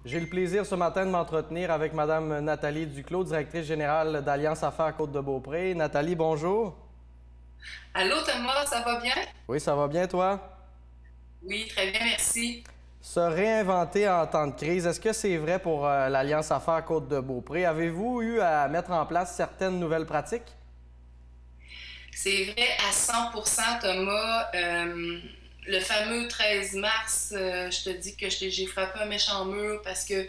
J'ai le plaisir ce matin de m'entretenir avec Mme Nathalie Duclos, directrice générale d'Alliance Affaires Côte-de-Beaupré. Nathalie, bonjour. Allô Thomas, ça va bien? Oui, ça va bien, toi? Oui, très bien, merci. Se réinventer en temps de crise, est-ce que c'est vrai pour l'Alliance Affaires Côte-de-Beaupré? Avez-vous eu à mettre en place certaines nouvelles pratiques? C'est vrai à 100% Thomas. Le fameux 13 mars, je te dis que j'ai frappé un méchant mur parce que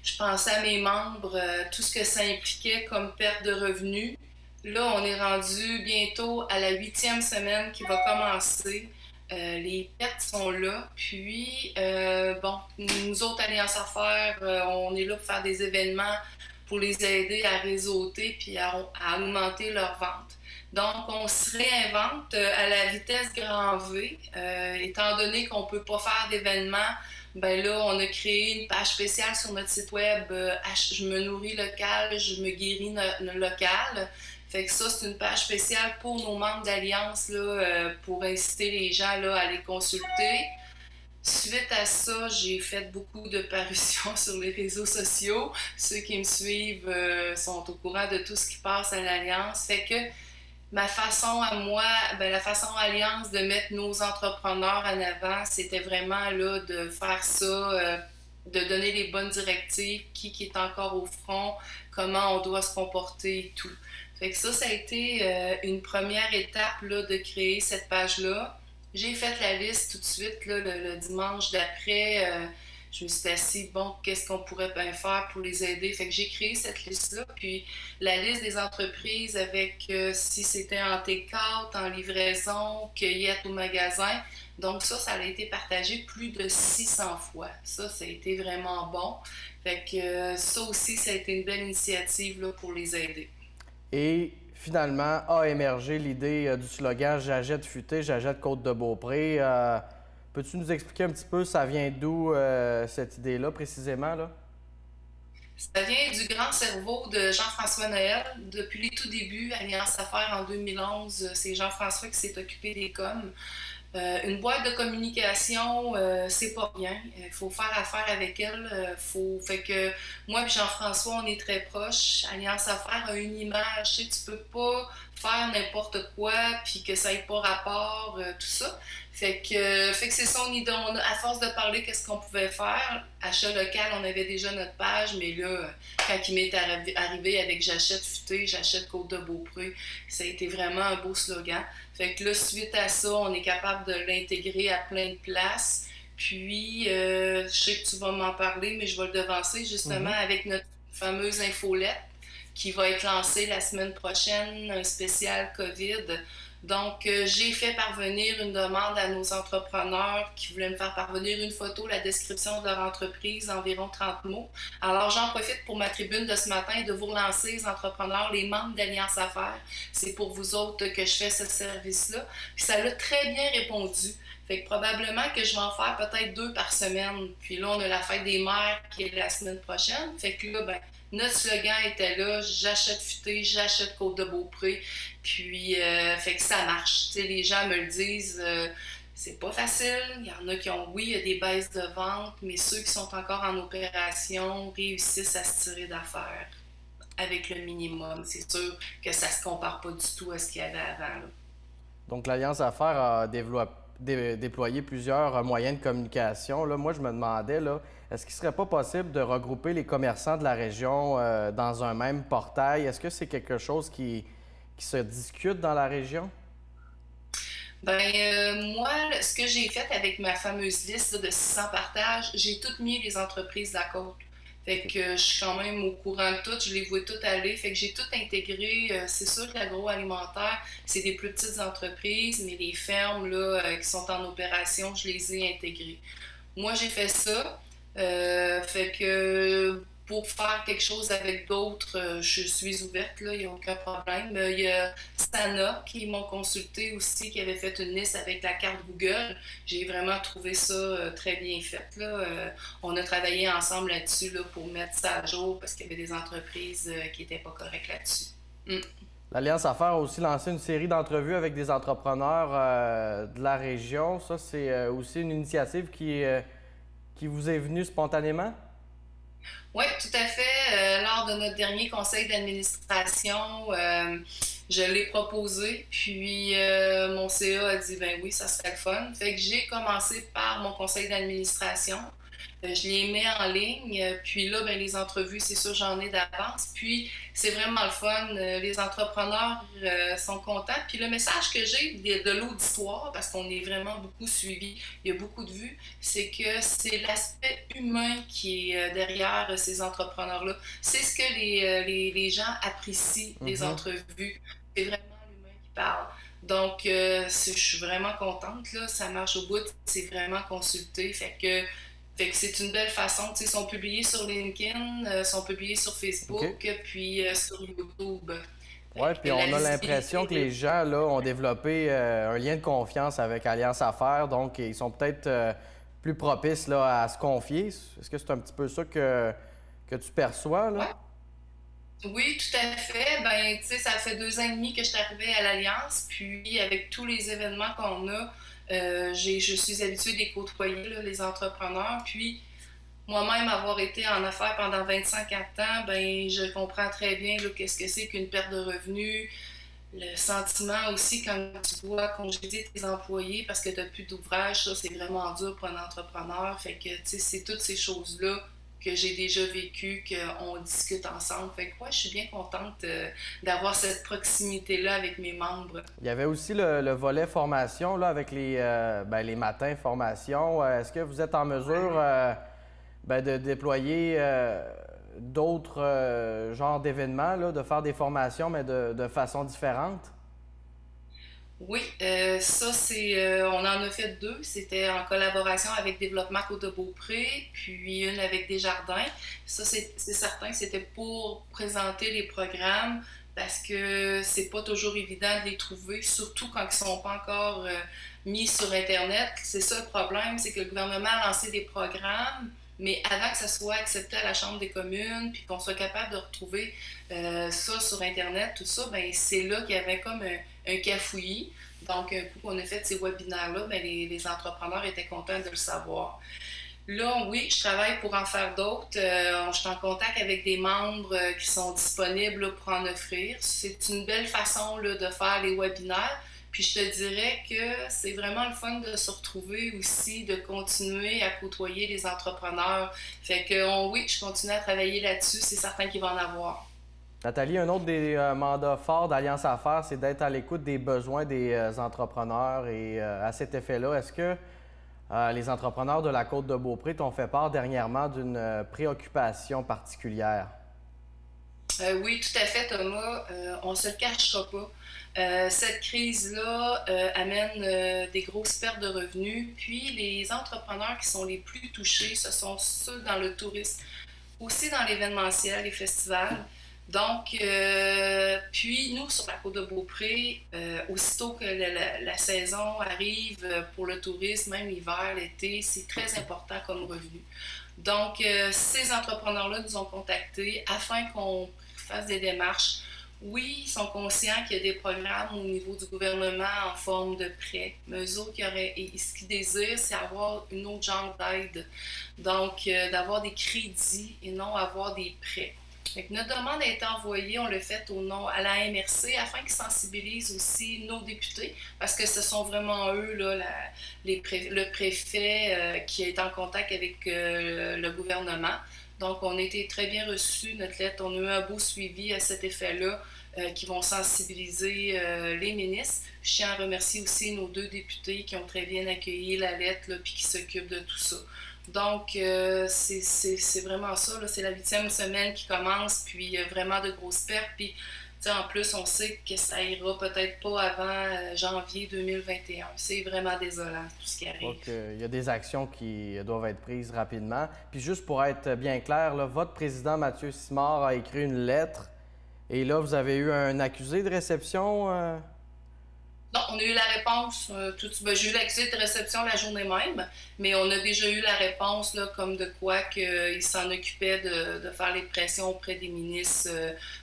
je pensais à mes membres, tout ce que ça impliquait comme perte de revenus. Là, on est rendu bientôt à la 8e semaine qui va commencer. Les pertes sont là. Puis, bon, nous autres, Alliance Affaires, on est là pour faire des événements pour les aider à réseauter puis à augmenter leurs ventes. Donc, on se réinvente à la vitesse grand V. Étant donné qu'on ne peut pas faire d'événements, ben là, on a créé une page spéciale sur notre site web Je me nourris local, je me guéris local. Fait que ça, c'est une page spéciale pour nos membres d'Alliance là, pour inciter les gens là, à les consulter. Suite à ça, j'ai fait beaucoup de parutions sur les réseaux sociaux. Ceux qui me suivent sont au courant de tout ce qui passe à l'Alliance. Fait que ma façon à moi, ben, la façon Alliance de mettre nos entrepreneurs en avant, c'était vraiment là, de faire ça, de donner les bonnes directives, qui est encore au front, comment on doit se comporter et tout. Fait que ça a été une première étape là, de créer cette page-là. J'ai fait la liste tout de suite là, le dimanche d'après. Je me suis assise, bon, qu'est-ce qu'on pourrait bien faire pour les aider? Fait que j'ai créé cette liste-là. Puis la liste des entreprises avec si c'était en take-out, en livraison, cueillette au magasin. Donc ça a été partagé plus de 600 fois. Ça a été vraiment bon. Fait que ça aussi, ça a été une belle initiative là, pour les aider. Et finalement, a émergé l'idée du slogan J'achète futé, j'achète Côte-de-Beaupré. Peux-tu nous expliquer un petit peu, ça vient d'où cette idée-là précisément, là? Ça vient du grand cerveau de Jean-François Noël. Depuis les tout débuts, Alliance Affaires en 2011, c'est Jean-François qui s'est occupé des coms. Une boîte de communication, c'est pas rien. Il faut faire affaire avec elle. Fait que moi et Jean-François, on est très proches. Alliance Affaires a une image. Tu sais, tu peux pas faire n'importe quoi puis que ça ait pas rapport, tout ça. Fait que c'est son idée. À force de parler, qu'est-ce qu'on pouvait faire? Achat local, on avait déjà notre page, mais là, quand il m'est arrivé avec J'achète futé, j'achète Côte-de-Beaupré, ça a été vraiment un beau slogan. Fait que là, suite à ça, on est capable de l'intégrer à plein de places. Puis, je sais que tu vas m'en parler, mais je vais le devancer justement avec notre fameuse infolette qui va être lancée la semaine prochaine, un spécial COVID. Donc, j'ai fait parvenir une demande à nos entrepreneurs qui voulaient me faire parvenir une photo, la description de leur entreprise, environ 30 mots. Alors, j'en profite pour ma tribune de ce matin de vous relancer, les entrepreneurs, les membres d'Alliance Affaires. C'est pour vous autres que je fais ce service-là. Puis ça l'a très bien répondu. Fait que probablement que je vais en faire peut-être 2 par semaine. Puis là, on a la fête des mères qui est la semaine prochaine. Fait que là, ben, notre slogan était là, j'achète futé, j'achète Côte-de-Beaupré. Puis, fait que ça marche. Tu sais, les gens me le disent, c'est pas facile. Il y en a qui ont, oui, il y a des baisses de vente, mais ceux qui sont encore en opération réussissent à se tirer d'affaires avec le minimum. C'est sûr que ça se compare pas du tout à ce qu'il y avait avant, là. Donc, l'Alliance Affaires a déployé plusieurs moyens de communication. Là, moi, je me demandais, là, est-ce qu'il ne serait pas possible de regrouper les commerçants de la région dans un même portail? Est-ce que c'est quelque chose qui se discute dans la région? Ben, moi, ce que j'ai fait avec ma fameuse liste là, de 600 partages, j'ai tout mis les entreprises de la côte. Fait que je suis quand même au courant de tout, je les vois toutes aller. Fait que j'ai tout intégré. C'est sûr que l'agroalimentaire, c'est des plus petites entreprises, mais les fermes là, qui sont en opération, je les ai intégrées. Moi, j'ai fait ça. Fait que pour faire quelque chose avec d'autres, je suis ouverte, là, il n'y a aucun problème. Il y a Stana qui m'ont consulté aussi, qui avait fait une liste avec la carte Google. J'ai vraiment trouvé ça très bien fait, là. On a travaillé ensemble là-dessus là, pour mettre ça à jour parce qu'il y avait des entreprises qui n'étaient pas correctes là-dessus. Mm. L'Alliance Affaires a aussi lancé une série d'entrevues avec des entrepreneurs de la région. Ça, c'est aussi une initiative qui vous est venue spontanément? Oui, tout à fait. Lors de notre dernier conseil d'administration, je l'ai proposé, puis mon CA a dit ben oui, ça serait le fun. Fait que j'ai commencé par mon conseil d'administration. Je les mets en ligne, puis là, ben, les entrevues, c'est sûr, j'en ai d'avance. Puis c'est vraiment le fun. Les entrepreneurs sont contents. Puis le message que j'ai de l'auditoire, parce qu'on est vraiment beaucoup suivi, il y a beaucoup de vues, c'est que c'est l'aspect humain qui est derrière ces entrepreneurs-là. C'est ce que les gens apprécient des Mhm. entrevues. C'est vraiment l'humain qui parle. Donc, je suis vraiment contente, là. Ça marche au bout. C'est vraiment consulté. Fait que c'est une belle façon. Tu sais, ils sont publiés sur LinkedIn, sont publiés sur OK. Facebook, puis sur YouTube. Oui, Fait puis que la on a l'impression visibilité que les gens là, ont développé un lien de confiance avec Alliance Affaires, donc ils sont peut-être plus propices là, à se confier. Est-ce que c'est un petit peu ça que tu perçois, là? ouais. Oui, tout à fait. Ben, tu sais, ça fait 2 ans et demi que je suis arrivée à l'Alliance, puis avec tous les événements qu'on a, je suis habituée de les côtoyer, là, les entrepreneurs. Puis moi-même, avoir été en affaires pendant 25 ans, ben, je comprends très bien là, qu'est-ce que c'est qu'une perte de revenus. Le sentiment aussi quand tu dois congédier tes employés parce que tu n'as plus d'ouvrage, ça c'est vraiment dur pour un entrepreneur. Fait que tu sais, c'est toutes ces choses-là que j'ai déjà vécues, qu'on discute ensemble. Fait que ouais, je suis bien contente d'avoir cette proximité-là avec mes membres. Il y avait aussi le volet formation là, avec les matins formation. Est-ce que vous êtes en mesure de déployer d'autres genres d'événements, là, de faire des formations, mais de façon différente? Oui, ça on en a fait deux. C'était en collaboration avec Développement Côte-de-Beaupré, puis une avec Desjardins. Ça, c'est certain, c'était pour présenter les programmes parce que c'est pas toujours évident de les trouver, surtout quand ils sont pas encore mis sur Internet. C'est ça le problème, c'est que le gouvernement a lancé des programmes, mais avant que ça soit accepté à la Chambre des communes, puis qu'on soit capable de retrouver ça sur Internet, tout ça, ben c'est là qu'il y avait comme un cafouillis. Donc, un coup qu'on a fait ces webinaires-là, ben, les entrepreneurs étaient contents de le savoir. Là, oui, je travaille pour en faire d'autres. Je suis en contact avec des membres qui sont disponibles là, pour en offrir. C'est une belle façon là, de faire les webinaires. Puis je te dirais que c'est vraiment le fun de se retrouver aussi, de continuer à côtoyer les entrepreneurs. Fait que oui, je continue à travailler là-dessus. C'est certain qu'il va en avoir. Nathalie, un autre des mandats forts d'Alliance Affaires, c'est d'être à l'écoute des besoins des entrepreneurs. Et à cet effet-là, est-ce que les entrepreneurs de la Côte-de-Beaupré t'ont fait part dernièrement d'une préoccupation particulière? Oui, tout à fait, Thomas. On ne se le cachera pas. Cette crise-là amène des grosses pertes de revenus. Puis les entrepreneurs qui sont les plus touchés, ce sont ceux dans le tourisme, aussi dans l'événementiel, les festivals. Donc, puis nous, sur la côte de Beaupré, aussitôt que la saison arrive pour le tourisme, même l'hiver, l'été, c'est très important comme revenu. Donc, ces entrepreneurs-là nous ont contactés afin qu'on fasse des démarches. Oui, ils sont conscients qu'il y a des programmes au niveau du gouvernement en forme de prêt, mais eux autres, ce qu'ils désirent, c'est avoir une autre genre d'aide. Donc, d'avoir des crédits et non avoir des prêts. Fait que notre demande a été envoyée, on l'a fait au nom à la MRC afin qu'ils sensibilisent aussi nos députés, parce que ce sont vraiment eux, là, le préfet qui est en contact avec le gouvernement. Donc, on a été très bien reçus, notre lettre. On a eu un beau suivi à cet effet-là, qui vont sensibiliser les ministres. Je tiens à remercier aussi nos deux députés qui ont très bien accueilli la lettre, là, puis qui s'occupent de tout ça. Donc, c'est vraiment ça. C'est la 8e semaine qui commence, puis il y a vraiment de grosses pertes. Puis, en plus, on sait que ça ira peut-être pas avant janvier 2021. C'est vraiment désolant tout ce qui arrive. Donc, il y a des actions qui doivent être prises rapidement. Puis juste pour être bien clair, là, votre président Mathieu Simard a écrit une lettre et là, vous avez eu un accusé de réception. Non, on a eu la réponse. J'ai eu l'accusé de réception la journée même, mais on a déjà eu la réponse là, comme de quoi qu'il s'en occupait de faire les pressions auprès des ministres,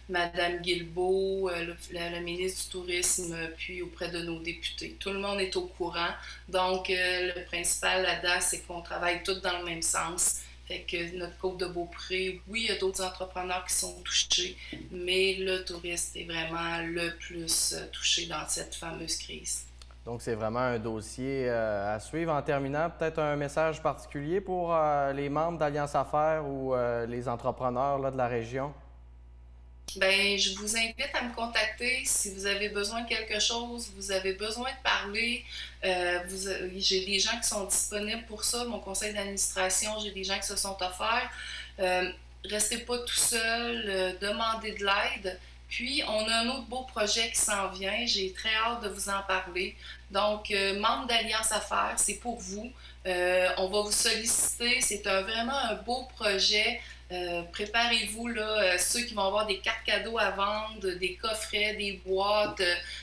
Madame Guilbeault, le ministre du Tourisme, puis auprès de nos députés. Tout le monde est au courant. Donc, le principal là-dedans, c'est qu'on travaille tous dans le même sens. Fait que notre Côte-de-Beaupré, oui, il y a d'autres entrepreneurs qui sont touchés, mais le tourisme est vraiment le plus touché dans cette fameuse crise. Donc, c'est vraiment un dossier à suivre. En terminant, peut-être un message particulier pour les membres d'Alliance Affaires ou les entrepreneurs là, de la région? Ben, je vous invite à me contacter si vous avez besoin de quelque chose, vous avez besoin de parler. J'ai des gens qui sont disponibles pour ça, mon conseil d'administration, j'ai des gens qui se sont offerts. Euh, Restez pas tout seul, demandez de l'aide. Puis, on a un autre beau projet qui s'en vient. J'ai très hâte de vous en parler. Donc, membre d'Alliance Affaires, c'est pour vous. On va vous solliciter. C'est vraiment un beau projet. Préparez-vous, là, ceux qui vont avoir des cartes cadeaux à vendre, des coffrets, des boîtes.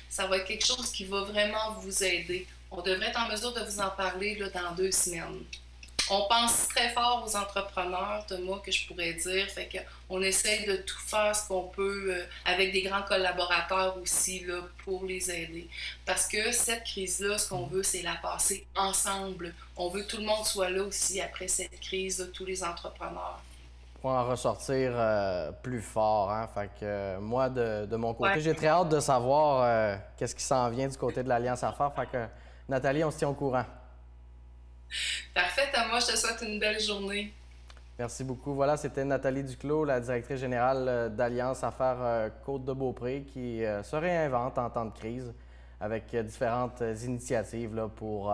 Ça va être quelque chose qui va vraiment vous aider. On devrait être en mesure de vous en parler là, dans 2 semaines. On pense très fort aux entrepreneurs, Thomas, que je pourrais dire. Fait qu'on essaye de tout faire ce qu'on peut avec des grands collaborateurs aussi là, pour les aider. Parce que cette crise-là, ce qu'on veut, c'est la passer ensemble. On veut que tout le monde soit là aussi après cette crise, là, tous les entrepreneurs. Pour en ressortir plus fort. Hein? Fait que moi, de mon côté, Ouais. j'ai très hâte de savoir qu'est-ce qui s'en vient du côté de l'Alliance Affaires. Fait que Nathalie, on se tient au courant. Parfait, Thomas, je te souhaite une belle journée. Merci beaucoup. Voilà, c'était Nathalie Duclos, la directrice générale d'Alliance Affaires Côte-de-Beaupré, qui se réinvente en temps de crise avec différentes initiatives là, pour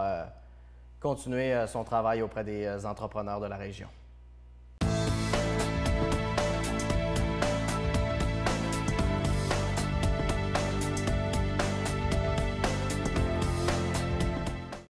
continuer son travail auprès des entrepreneurs de la région.